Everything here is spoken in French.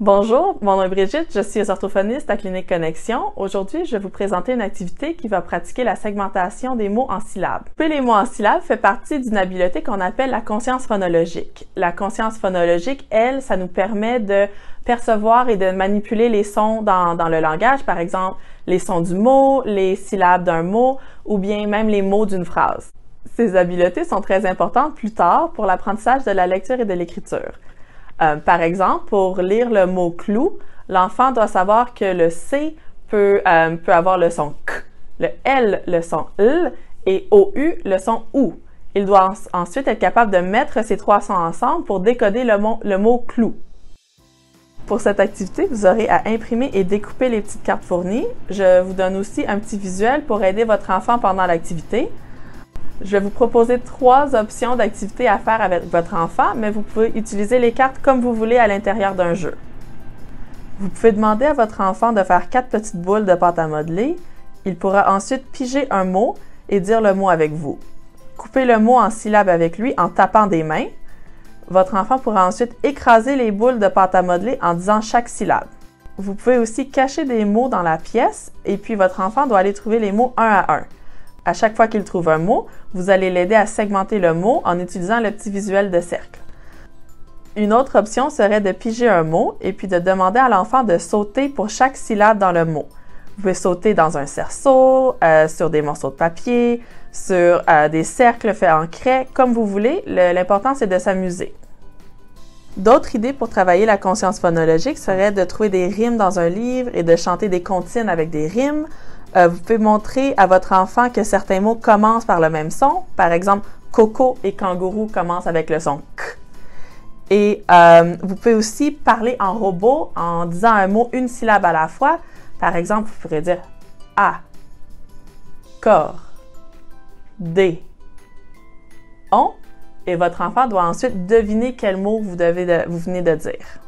Bonjour, mon nom est Brigitte, je suis orthophoniste à Clinique Connexion. Aujourd'hui, je vais vous présenter une activité qui va pratiquer la segmentation des mots en syllabes. Couper les mots en syllabes fait partie d'une habileté qu'on appelle la conscience phonologique. La conscience phonologique, elle, ça nous permet de percevoir et de manipuler les sons dans le langage, par exemple les sons du mot, les syllabes d'un mot ou bien même les mots d'une phrase. Ces habiletés sont très importantes plus tard pour l'apprentissage de la lecture et de l'écriture. Par exemple, pour lire le mot clou, l'enfant doit savoir que le C peut avoir le son K, le L le son L et OU le son OU. Il doit ensuite être capable de mettre ces trois sons ensemble pour décoder le mot clou. Pour cette activité, vous aurez à imprimer et découper les petites cartes fournies. Je vous donne aussi un petit visuel pour aider votre enfant pendant l'activité. Je vais vous proposer 3 options d'activités à faire avec votre enfant, mais vous pouvez utiliser les cartes comme vous voulez à l'intérieur d'un jeu. Vous pouvez demander à votre enfant de faire 4 petites boules de pâte à modeler. Il pourra ensuite piger un mot et dire le mot avec vous. Coupez le mot en syllabes avec lui en tapant des mains. Votre enfant pourra ensuite écraser les boules de pâte à modeler en disant chaque syllabe. Vous pouvez aussi cacher des mots dans la pièce et puis votre enfant doit aller trouver les mots un à un. À chaque fois qu'il trouve un mot, vous allez l'aider à segmenter le mot en utilisant le petit visuel de cercle. Une autre option serait de piger un mot et puis de demander à l'enfant de sauter pour chaque syllabe dans le mot. Vous pouvez sauter dans un cerceau, sur des morceaux de papier, sur des cercles faits en craie, comme vous voulez. L'important, c'est de s'amuser. D'autres idées pour travailler la conscience phonologique seraient de trouver des rimes dans un livre et de chanter des comptines avec des rimes. Vous pouvez montrer à votre enfant que certains mots commencent par le même son. Par exemple, coco et kangourou commencent avec le son K. Et vous pouvez aussi parler en robot en disant un mot une syllabe à la fois. Par exemple, vous pourrez dire A, corps, D, on. Et votre enfant doit ensuite deviner quel mot vous venez de dire.